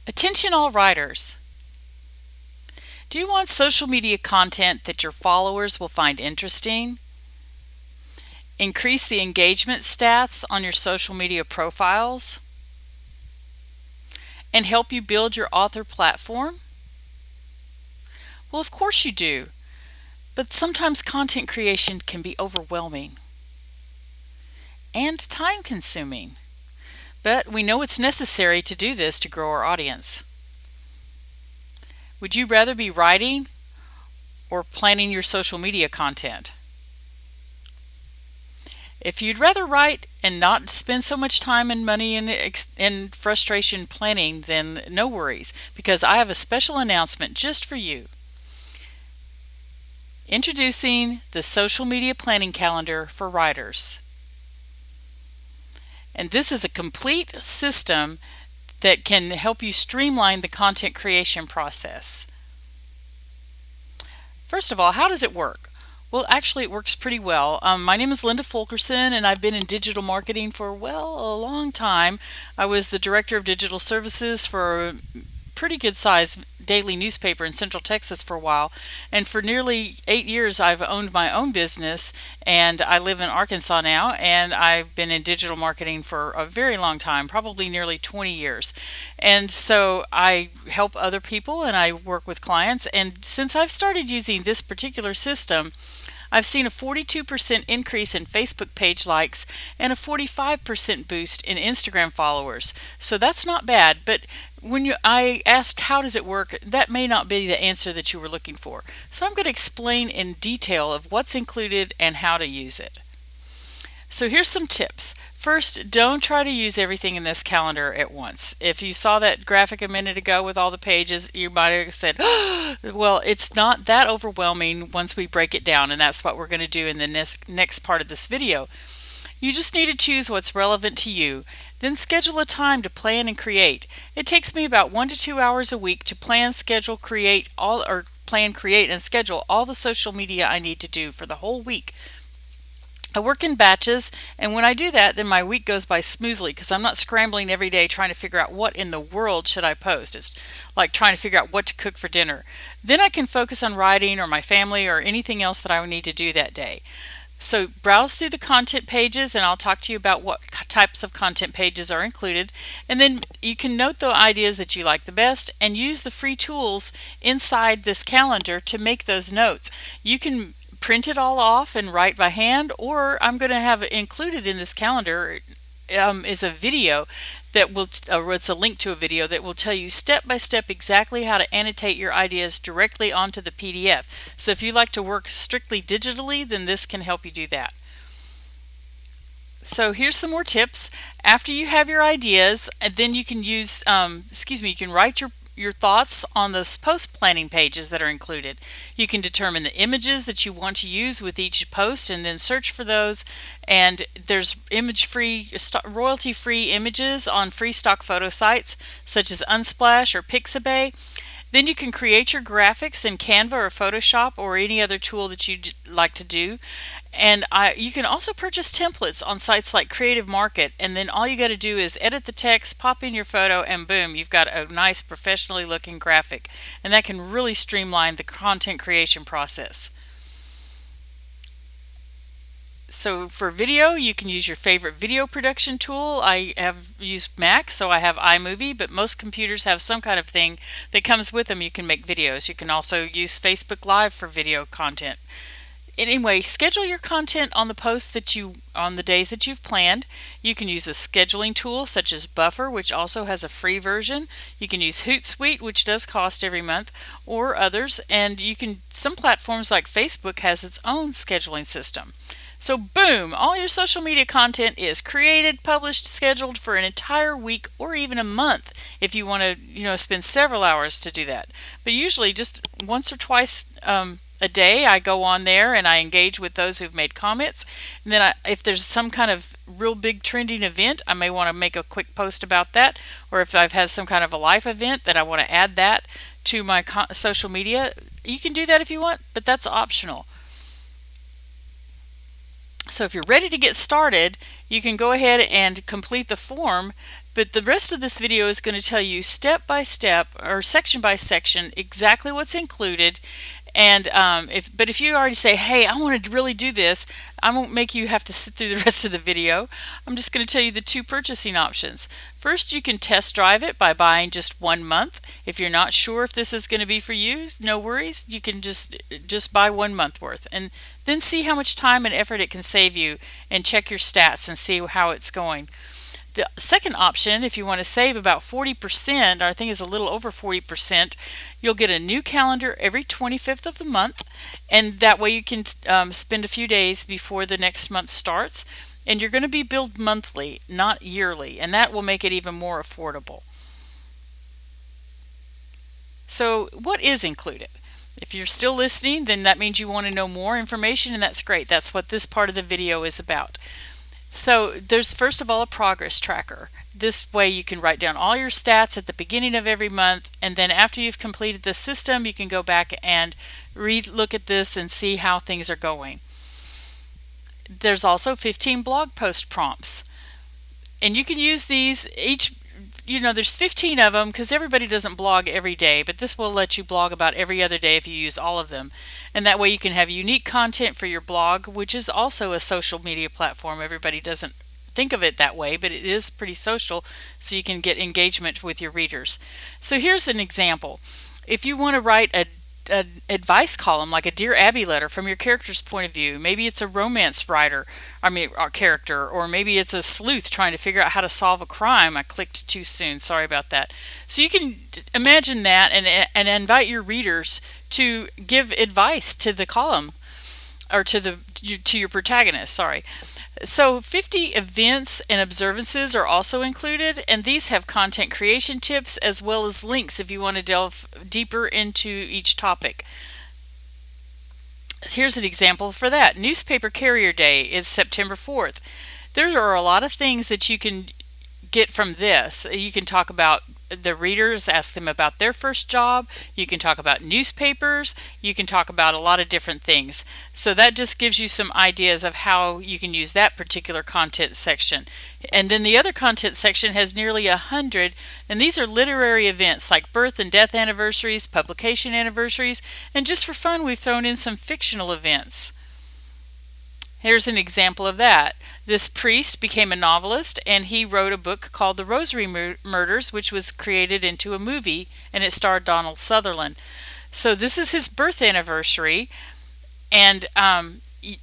Attention all writers. Do you want social media content that your followers will find interesting? Increase the engagement stats on your social media profiles? And help you build your author platform? Well, of course you do, but sometimes content creation can be overwhelming and time consuming. But we know it's necessary to do this to grow our audience. Would you rather be writing or planning your social media content? If you'd rather write and not spend so much time and money and frustration planning, then no worries, because I have a special announcement just for you. Introducing the Social Media Planning Calendar for Writers. And this is a complete system that can help you streamline the content creation process. First of all, how does it work? Well, actually, it works pretty well. My name is Linda Fulkerson, and I've been in digital marketing for, a long time. I was the director of digital services for a pretty good sized daily newspaper in Central Texas for a while. And for nearly 8 years, I've owned my own business, and I live in Arkansas now, and I've been in digital marketing for a very long time, probably nearly 20 years. And so I help other people and I work with clients. And since I've started using this particular system, I've seen a 42% increase in Facebook page likes and a 45% boost in Instagram followers. So that's not bad, but when I asked how does it work, that may not be the answer that you were looking for. So I'm going to explain in detail of what's included and how to use it. So here's some tips. First, don't try to use everything in this calendar at once. If you saw that graphic a minute ago with all the pages, you might have said, well, it's not that overwhelming once we break it down, and that's what we're going to do in the next part of this video. You just need to choose what's relevant to you. Then schedule a time to plan and create. It takes me about 1 to 2 hours a week to plan, schedule, create, and schedule all the social media I need to do for the whole week. I work in batches, and when I do that, then my week goes by smoothly because I'm not scrambling every day trying to figure out what in the world should I post. It's like trying to figure out what to cook for dinner. Then I can focus on writing or my family or anything else that I would need to do that day. So browse through the content pages, and I'll talk to you about what types of content pages are included. And then you can note the ideas that you like the best and use the free tools inside this calendar to make those notes. You can print it all off and write by hand, or I'm going to have included in this calendar is a video that will, or it's a link to a video that will tell you step by step exactly how to annotate your ideas directly onto the PDF. So if you like to work strictly digitally, then this can help you do that. So here's some more tips. After you have your ideas, then you can use, you can write your thoughts on those post planning pages that are included. You can determine the images that you want to use with each post and then search for those. And there's royalty free images on free stock photo sites such as Unsplash or Pixabay. Then you can create your graphics in Canva or Photoshop or any other tool that you'd like to do. And you can also purchase templates on sites like Creative Market, and then all you got to do is edit the text, pop in your photo, and boom, you've got a nice professionally looking graphic. And that can really streamline the content creation process. So for video, you can use your favorite video production tool. I have used Mac, so I have iMovie, but most computers have some kind of thing that comes with them. You can make videos. You can also use Facebook Live for video content. Anyway, schedule your content on the posts on the days that you've planned. You can use a scheduling tool such as Buffer, which also has a free version. You can use Hootsuite, which does cost every month, or others. And some platforms like Facebook has its own scheduling system. So boom, all your social media content is created, published, scheduled for an entire week or even a month if you want to, spend several hours to do that. But usually just once or twice a day I go on there and I engage with those who've made comments. And then if there's some kind of real big trending event, I may want to make a quick post about that. Or if I've had some kind of a life event that I want to add that to my social media, you can do that if you want, but that's optional. So if you're ready to get started, you can go ahead and complete the form But the rest of this video is going to tell you step by step or section by section exactly what's included. And if you already say, hey, I want to really do this, I won't make you have to sit through the rest of the video. I'm just going to tell you the two purchasing options. First, you can test drive it by buying just 1 month. If you're not sure if this is going to be for you, no worries. You can just buy 1 month worth and then see how much time and effort it can save you, and check your stats and see how it's going. The second option, if you want to save about 40%, or I think it's a little over 40%, you'll get a new calendar every 25th of the month, and that way you can spend a few days before the next month starts. And you're going to be billed monthly, not yearly, and that will make it even more affordable. So what is included? If you're still listening, then that means you want to know more information, and that's great. That's what this part of the video is about. So there's first of all a progress tracker. This way you can write down all your stats at the beginning of every month, and then after you've completed the system, you can go back and look at this and see how things are going. There's also 15 blog post prompts, and you can use these there's 15 of them because everybody doesn't blog every day, but this will let you blog about every other day if you use all of them. And that way you can have unique content for your blog, which is also a social media platform. Everybody doesn't think of it that way, but it is pretty social, so you can get engagement with your readers. So here's an example. If you want to write an advice column, like a Dear Abby letter from your character's point of view, maybe it's a romance writer, or character, or maybe it's a sleuth trying to figure out how to solve a crime. I clicked too soon, sorry about that. So you can imagine that and invite your readers to give advice to the column, or to your protagonist, sorry. So 50 events and observances are also included, and these have content creation tips as well as links if you want to delve deeper into each topic. Here's an example for that. Newspaper Carrier Day is September 4th. There are a lot of things that you can get from this. You can talk about the readers, ask them about their first job. You can talk about newspapers. You can talk about a lot of different things. So that just gives you some ideas of how you can use that particular content section. And then the other content section has nearly 100, and these are literary events like birth and death anniversaries, publication anniversaries, and just for fun we've thrown in some fictional events. Here's an example of that. This priest became a novelist, and he wrote a book called The Rosary Murders, which was created into a movie, and it starred Donald Sutherland. So this is his birth anniversary, and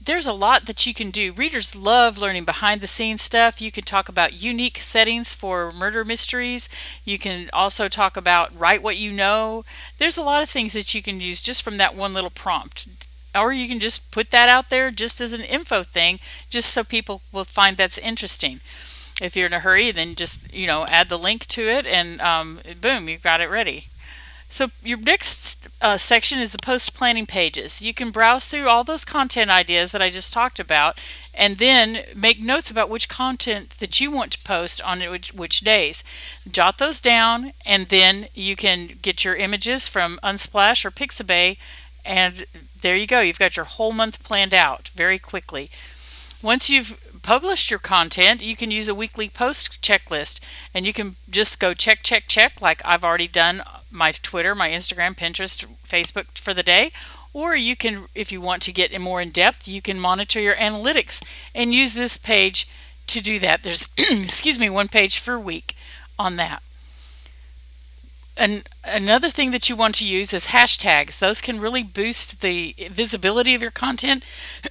there's a lot that you can do. Readers love learning behind the scenes stuff. You can talk about unique settings for murder mysteries. You can also talk about write what you know. There's a lot of things that you can use just from that one little prompt. Or you can just put that out there just as an info thing, just so people will find that's interesting. If you're in a hurry, then just add the link to it, and boom, you've got it ready. So your next section is the post planning pages. You can browse through all those content ideas that I just talked about, and then make notes about which content that you want to post on which days. Jot those down, and then you can get your images from Unsplash or Pixabay, and there you go. You've got your whole month planned out very quickly. Once you've published your content, you can use a weekly post checklist, and you can just go check, check, check, like I've already done my Twitter, my Instagram, Pinterest, Facebook for the day. Or you can, if you want to get more in depth, you can monitor your analytics and use this page to do that. There's, excuse me, one page per week on that. And another thing that you want to use is hashtags. Those can really boost the visibility of your content.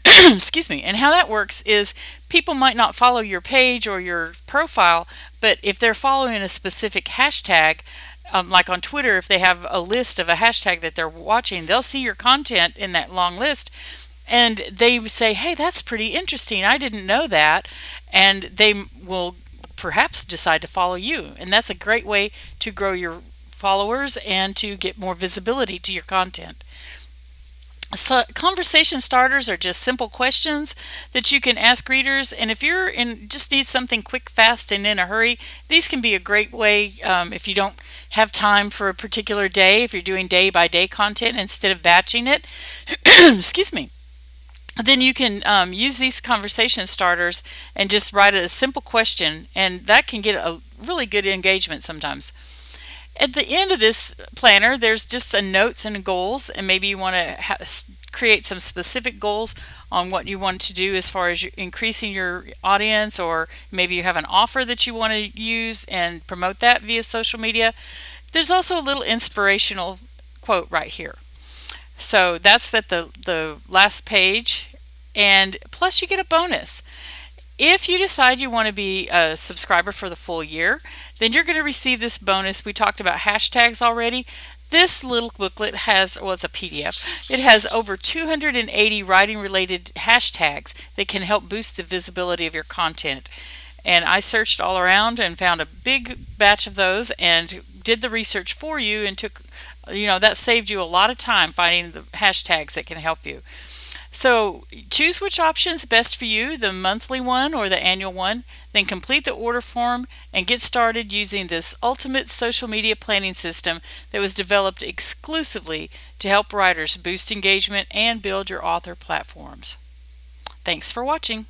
Excuse me. And how that works is people might not follow your page or your profile, but if they're following a specific hashtag, like on Twitter, if they have a list of a hashtag that they're watching, they'll see your content in that long list, and they say, hey, that's pretty interesting. I didn't know that. And they will perhaps decide to follow you. And that's a great way to grow your followers and to get more visibility to your content. So conversation starters are just simple questions that you can ask readers, and if you're just need something quick, fast, and in a hurry, these can be a great way if you don't have time for a particular day, if you're doing day by day content instead of batching it. Excuse me. Then you can use these conversation starters and just write a simple question, and that can get a really good engagement sometimes. At the end of this planner, there's just a notes and goals, and maybe you want to create some specific goals on what you want to do as far as increasing your audience, or maybe you have an offer that you want to use and promote that via social media. There's also a little inspirational quote right here. So that's at the last page, and plus you get a bonus. If you decide you want to be a subscriber for the full year, then you're going to receive this bonus. We talked about hashtags already. This little booklet has, well, it's a PDF. It has over 280 writing related hashtags that can help boost the visibility of your content. And I searched all around and found a big batch of those and did the research for you, and took, that saved you a lot of time finding the hashtags that can help you. So choose which option is best for you, the monthly one or the annual one. Then complete the order form and get started using this ultimate social media planning system that was developed exclusively to help writers boost engagement and build your author platforms. Thanks for watching.